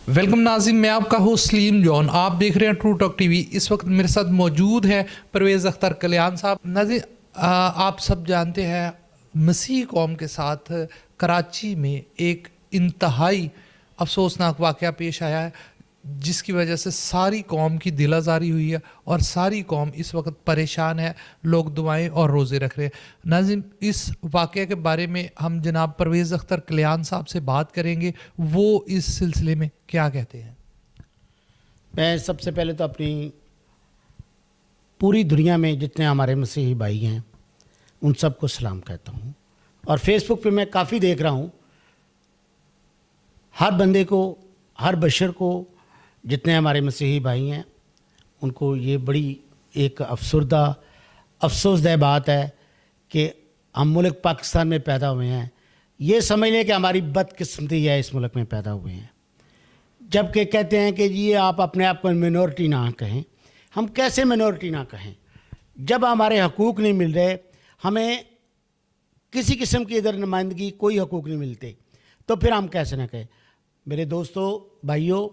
Welcome नाज़रीन, मैं आपका होस्ट सलीम जॉन। आप देख रहे हैं ट्रू टॉक टीवी। इस वक्त मेरे साथ मौजूद है परवेज़ अख्तर कल्याण साहब। नाज़रीन, आप सब जानते हैं मसीह कौम के साथ कराची में एक इंतहाई अफसोसनाक वाक़या पेश आया है, जिसकी वजह से सारी कौम की दिल आज़ारी हुई है और सारी कौम इस वक्त परेशान है। लोग दुआएं और रोज़े रख रहे हैं। नाज़रीन, इस वाक़े के बारे में हम जनाब परवेज़ अख्तर कल्याण साहब से बात करेंगे। वो इस सिलसिले में क्या कहते हैं। मैं सबसे पहले तो अपनी पूरी दुनिया में जितने हमारे मसीही भाई हैं उन सबको सलाम कहता हूँ। और फेसबुक पे मैं काफ़ी देख रहा हूँ, हर बंदे को, हर बशर को, जितने हमारे मसीही भाई हैं उनको ये बड़ी एक अफसोसदायक बात है कि हम मुल्क पाकिस्तान में पैदा हुए हैं। ये समझ लें कि हमारी बदकिस्मती है, इस मुल्क में पैदा हुए हैं। जबकि कहते हैं कि ये आप अपने आप को मिनॉरिटी ना कहें। हम कैसे मिनॉरिटी ना कहें जब हमारे हकूक़ नहीं मिल रहे, हमें किसी किस्म की इधर नुमाइंदगी कोई हकूक़ नहीं मिलते, तो फिर हम कैसे ना कहें। मेरे दोस्तों, भाइयों,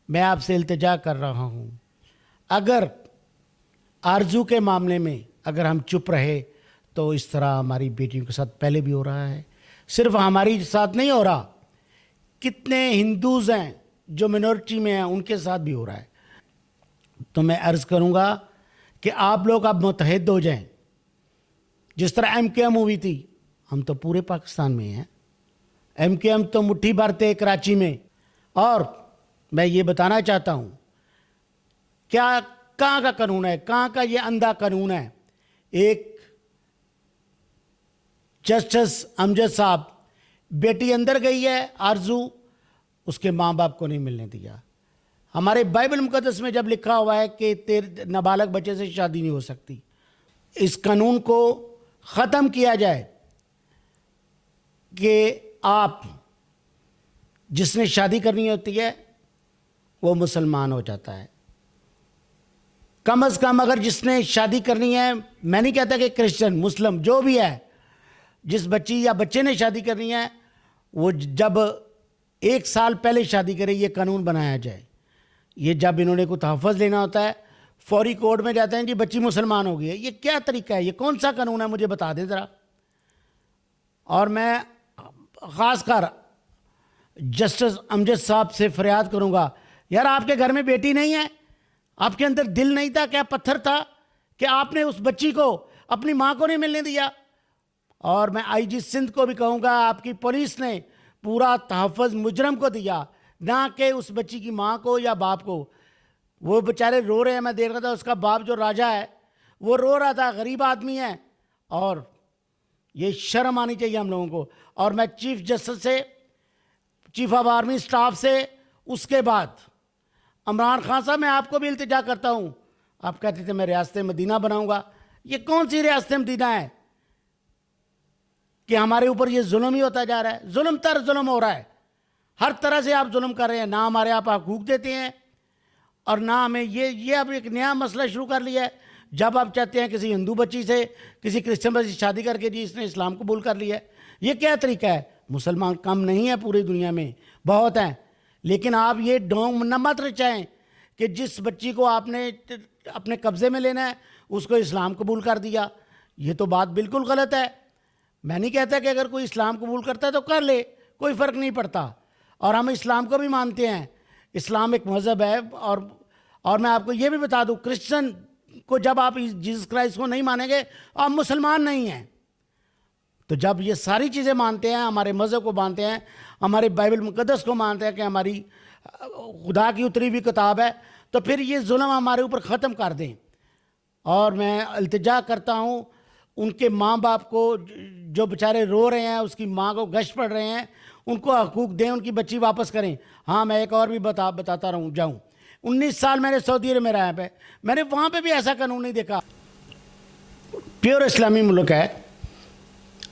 मैं आपसे इल्तिजा कर रहा हूँ, अगर आरजू के मामले में अगर हम चुप रहे तो इस तरह हमारी बेटियों के साथ पहले भी हो रहा है। सिर्फ हमारी साथ नहीं हो रहा, कितने हिंदूज़ हैं जो मिनॉरिटी में हैं उनके साथ भी हो रहा है। तो मैं अर्ज़ करूँगा कि आप लोग अब मुत्तहिद हो जाएं। जिस तरह MKM हुई थी, हम तो पूरे पाकिस्तान में हैं, MKM तो मुट्ठी भर थे कराची में। और मैं ये बताना चाहता हूँ, क्या कहाँ का कानून है, कहाँ का ये अंधा कानून है। एक जस्टिस अमजद साहब, बेटी अंदर गई है आरजू, उसके माँ बाप को नहीं मिलने दिया। हमारे बाइबल मुकद्दस में जब लिखा हुआ है कि नाबालग बच्चे से शादी नहीं हो सकती, इस कानून को ख़त्म किया जाए कि आप जिसने शादी करनी होती है वो मुसलमान हो जाता है। कम से कम अगर जिसने शादी करनी है, मैं नहीं कहता कि क्रिश्चियन, मुस्लिम, जो भी है, जिस बच्ची या बच्चे ने शादी करनी है वो जब 1 साल पहले शादी करे, ये कानून बनाया जाए। ये जब इन्होंने को तहफ़्फ़ुज़ लेना होता है, फौरी कोर्ट में जाते हैं, जी बच्ची मुसलमान हो गई है। ये क्या तरीका है, ये कौन सा कानून है, मुझे बता दें ज़रा। और मैं ख़ासकर जस्टिस अमजद साहब से फरियाद करूँगा, यार आपके घर में बेटी नहीं है, आपके अंदर दिल नहीं था, क्या पत्थर था कि आपने उस बच्ची को अपनी माँ को नहीं मिलने दिया। और मैं IG सिंध को भी कहूँगा, आपकी पुलिस ने पूरा तहफ़्फ़ुज़ मुजरम को दिया, ना कि उस बच्ची की माँ को या बाप को। वो बेचारे रो रहे हैं, मैं देख रहा था, उसका बाप जो राजा है वो रो रहा था, गरीब आदमी है। और ये शर्म आनी चाहिए हम लोगों को। और मैं चीफ जस्टिस से, चीफ ऑफ आर्मी स्टाफ से, उसके बाद इमरान खान साहब, मैं आपको भी इल्तिजा करता हूँ। आप कहते थे मैं रियासत मदीना बनाऊँगा, ये कौन सी रियासत मदीना है कि हमारे ऊपर ये जुल्म ही होता जा रहा है। जुल्म तर जुल्म हो रहा है, हर तरह से आप जुल्म कर रहे हैं। ना हमारे आप हकूक़ देते हैं और ना हमें ये अब एक नया मसला शुरू कर लिया है। जब आप चाहते हैं किसी हिंदू बच्ची से, किसी क्रिश्चियन बच्ची से शादी करके, जी इसने इस्लाम कबूल कर लिया है, ये क्या तरीका है। मुसलमान कम नहीं है, पूरी दुनिया में बहुत हैं। लेकिन आप ये ढोंग न मत रचाएं कि जिस बच्ची को आपने अपने कब्ज़े में लेना है उसको इस्लाम कबूल कर दिया। ये तो बात बिल्कुल गलत है। मैं नहीं कहता कि अगर कोई इस्लाम कबूल करता है तो कर ले, कोई फ़र्क नहीं पड़ता। और हम इस्लाम को भी मानते हैं, इस्लाम एक मज़हब है। और मैं आपको ये भी बता दूँ, क्रिश्चियन को जब आप जीसस क्राइस्ट को नहीं मानेंगे, आप मुसलमान नहीं हैं। तो जब ये सारी चीज़ें मानते हैं, हमारे मज़हब को मानते हैं, हमारे बाइबल मुकद्दस को मानते हैं कि हमारी खुदा की उतरी हुई किताब है, तो फिर ये जुल्म हमारे ऊपर ख़त्म कर दें। और मैं इल्तिजा करता हूँ उनके माँ बाप को, जो बेचारे रो रहे हैं, उसकी माँ को गश पड़ रहे हैं, उनको हकूक़ दें, उनकी बच्ची वापस करें। हाँ, मैं एक और भी बताता जाऊँ। 19 साल मैंने सऊदी अरब में रहा पे, मैंने वहाँ पे भी ऐसा कानून नहीं देखा। प्योर इस्लामी मुल्क है।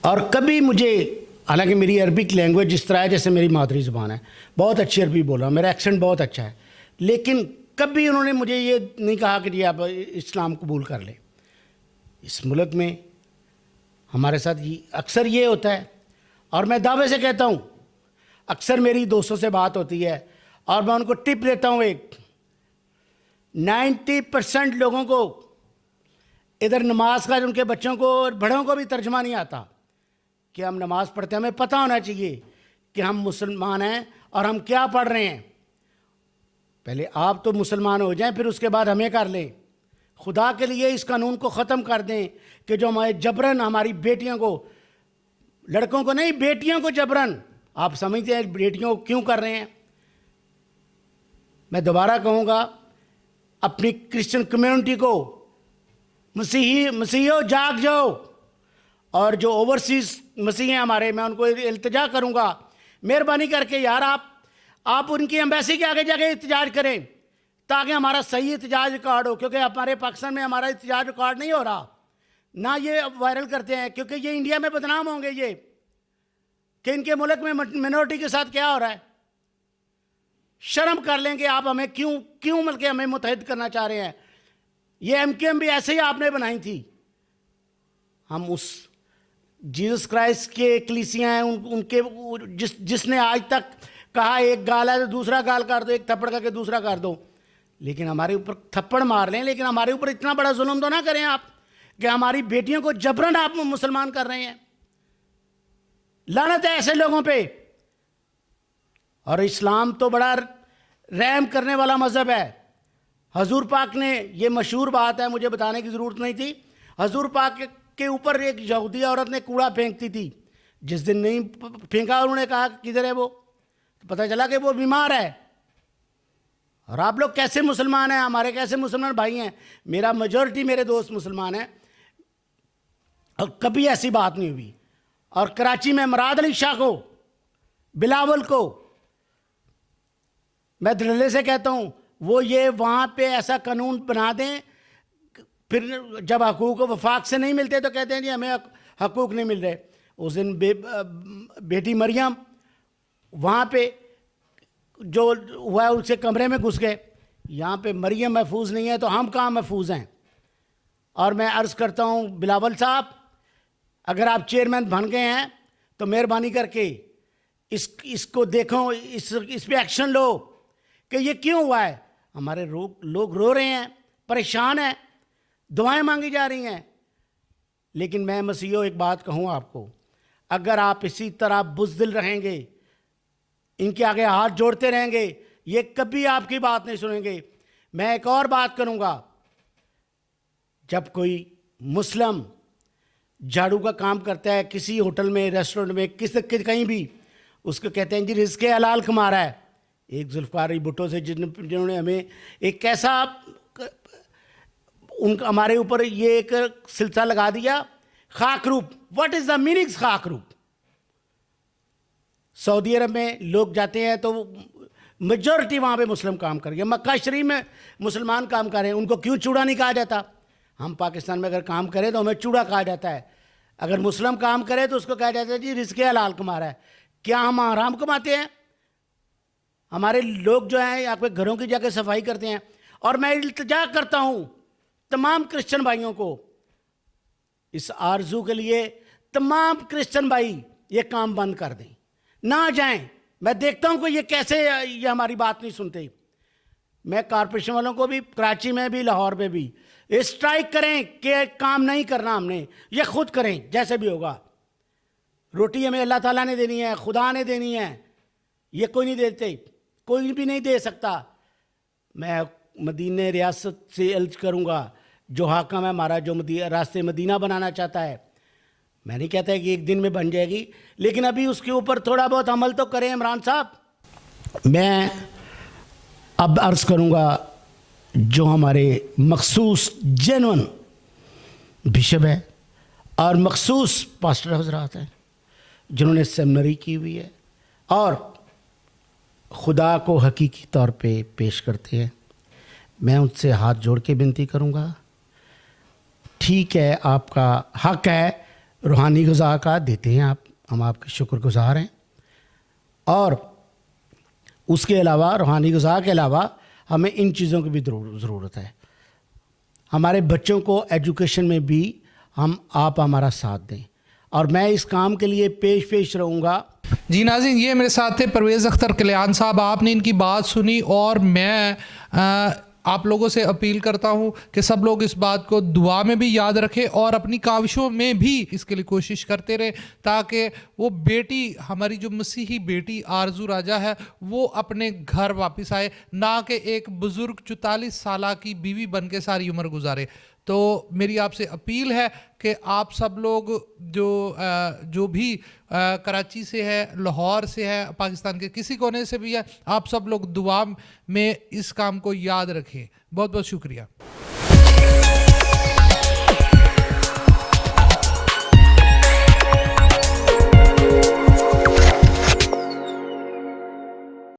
और कभी मुझे, हालांकि मेरी अरबिक लैंग्वेज इस तरह है जैसे मेरी मादरी ज़ुबान है, बहुत अच्छी अरबी बोला, मेरा एक्सेंट बहुत अच्छा है, लेकिन कभी उन्होंने मुझे ये नहीं कहा कि जी आप इस्लाम कबूल कर लें। इस मुल्क में हमारे साथ अक्सर ये होता है। और मैं दावे से कहता हूँ, अक्सर मेरी दोस्तों से बात होती है और मैं उनको टिप देता हूँ एक, 90% लोगों को इधर नमाज का उनके बच्चों को और बड़ों को भी तर्जमा नहीं आता कि हम नमाज पढ़ते हैं। हमें पता होना चाहिए कि हम मुसलमान हैं और हम क्या पढ़ रहे हैं। पहले आप तो मुसलमान हो जाएं, फिर उसके बाद हमें कर लें। खुदा के लिए इस कानून को ख़त्म कर दें कि जो हमारे जबरन हमारी बेटियों को, लड़कों को नहीं बेटियों को जबरन, आप समझते हैं बेटियों को क्यों कर रहे हैं। मैं दोबारा कहूँगा अपनी क्रिश्चियन कम्युनिटी को, मसीहियों जाग जाओ। और जो ओवरसीज़ मसीह हैं हमारे, मैं उनको इल्तिजा करूँगा, मेहरबानी करके यार आप उनकी एम्बेसी के आगे जाके एहतजाज करें ताकि हमारा सही एहतजाज रिकॉर्ड हो। क्योंकि हमारे पाकिस्तान में हमारा एहतजाज रिकॉर्ड नहीं हो रहा, ना ये वायरल करते हैं, क्योंकि ये इंडिया में बदनाम होंगे ये कि इनके मुल्क में मिनोरिटी के साथ क्या हो रहा है। शर्म कर लेंगे आप, हमें क्यों बल्कि हमें मुतहद करना चाह रहे हैं। ये एमकेएम भी ऐसे ही आपने बनाई थी। हम उस जीसस क्राइस्ट के कलीसियाँ हैं उनके जिसने आज तक कहा एक गाल है तो दूसरा गाल कर दो, एक थप्पड़ करके दूसरा कर दो, लेकिन हमारे ऊपर थप्पड़ मार लें, लेकिन हमारे ऊपर इतना बड़ा जुल्म तो ना करें आप कि हमारी बेटियों को जबरन आप मुसलमान कर रहे हैं। लानत है ऐसे लोगों पे। और इस्लाम तो बड़ा रहम करने वाला मज़हब है। हजूर पाक ने, ये मशहूर बात है, मुझे बताने की ज़रूरत नहीं थी, हजूर पाक के ऊपर एक यहूदी औरत ने कूड़ा फेंकती थी। जिस दिन नहीं फेंका उन्होंने कहा किधर है वो, तो पता चला कि वो बीमार है। और आप लोग कैसे मुसलमान हैं, हमारे कैसे मुसलमान भाई हैं। मेरा मेजॉरिटी मेरे दोस्त मुसलमान हैं और कभी ऐसी बात नहीं हुई। और कराची में मुराद अली शाह को, बिलावल को मैं दिल्ली से कहता हूँ, वो ये वहाँ पे ऐसा कानून बना दें, फिर जब हकूक़ वफाक से नहीं मिलते तो कहते हैं जी हमें हकूक़ नहीं मिल रहे। उस दिन बेटी मरियम वहाँ पे जो हुआ उससे कमरे में घुस गए। यहाँ पे मरियम महफूज नहीं है तो हम कहाँ महफूज हैं। और मैं अर्ज़ करता हूँ बिलावल साहब, अगर आप चेयरमैन बन गए हैं तो मेहरबानी करके इसको देखो, इस पे एक्शन लो कि ये क्यों हुआ है। हमारे लोग रो रहे हैं, परेशान हैं, दुआएं मांगी जा रही हैं। लेकिन मैं मसीहो एक बात कहूँ आपको, अगर आप इसी तरह बुज़दिल रहेंगे, इनके आगे हाथ जोड़ते रहेंगे, ये कभी आपकी बात नहीं सुनेंगे। मैं एक और बात करूँगा, जब कोई मुस्लिम झाड़ू का काम करता है किसी होटल में, रेस्टोरेंट में, कहीं भी, उसको कहते हैं जी रिज़्क़े हलाल कमा रहा है। एक जुल्फ़िकार अली भुट्टो से जिन्होंने हमें एक कैसा हमारे ऊपर ये एक सिलसिला लगा दिया, खाकरूप। व्हाट इज़ द मीनिंग खाकरूप? सऊदी अरब में लोग जाते हैं तो मेजॉरिटी वहाँ पे मुस्लिम काम कर रही है। मक्का शरीफ में मुसलमान काम कर रहे हैं, उनको क्यों चूड़ा नहीं कहा जाता? हम पाकिस्तान में अगर काम करें तो हमें चूड़ा कहा जाता है, अगर मुस्लिम काम करे तो उसको कहा जाता है जी रिज़्क़े हलाल कमा रहा है। क्या हम हराम कमाते हैं? हमारे लोग जो हैं आपके घरों की जाकर सफाई करते हैं। और मैं इल्तिजा करता हूँ तमाम क्रिश्चियन भाइयों को, इस आरजू के लिए तमाम क्रिश्चियन भाई ये काम बंद कर दें, ना जाएं। मैं देखता हूँ कि ये कैसे ये हमारी बात नहीं सुनते। मैं कॉरपोरेशन वालों को भी, कराची में भी, लाहौर में भी, स्ट्राइक करें कि काम नहीं करना हमने, ये खुद करें जैसे भी होगा। रोटी हमें अल्लाह ताला ने देनी है, खुदा ने देनी है, ये कोई नहीं देते, कोई भी नहीं दे सकता। मैं मदीने रियासत से अर्ज करूँगा, जो हाकम है हमारा, जो रास्ते मदीना बनाना चाहता है, मैं नहीं कहता है कि एक दिन में बन जाएगी, लेकिन अभी उसके ऊपर थोड़ा बहुत अमल तो करें इमरान साहब। मैं अब अर्ज़ करूँगा जो हमारे मखसूस जेन्युइन बिशप है और मखसूस पास्टर हजरात हैं जिन्होंने सेमिनरी की हुई है और खुदा को हकीकी तौर पे पेश करते हैं, मैं उनसे हाथ जोड़ के विनती करूँगा, ठीक है आपका हक है रूहानी ग़िज़ा का, देते हैं आप, हम आपके शुक्रगुज़ार हैं। और उसके अलावा रूहानी ग़िज़ा के अलावा हमें इन चीज़ों की भी ज़रूरत है। हमारे बच्चों को एजुकेशन में भी आप हमारा साथ दें और मैं इस काम के लिए पेश रहूँगा। जी नाज़रीन, ये मेरे साथ थे परवेज़ अख्तर कल्याण साहब। आपने इनकी बात सुनी और मैं आप लोगों से अपील करता हूँ कि सब लोग इस बात को दुआ में भी याद रखें और अपनी काविशों में भी इसके लिए कोशिश करते रहें, ताकि वो बेटी, हमारी जो मसीही बेटी आरजू राजा है, वो अपने घर वापस आए, ना कि एक बुज़ुर्ग 44 साल की बीवी बन के सारी उम्र गुजारे। तो मेरी आपसे अपील है कि आप सब लोग जो भी कराची से है, लाहौर से है, पाकिस्तान के किसी कोने से भी है, आप सब लोग दुआ में इस काम को याद रखें। बहुत बहुत शुक्रिया।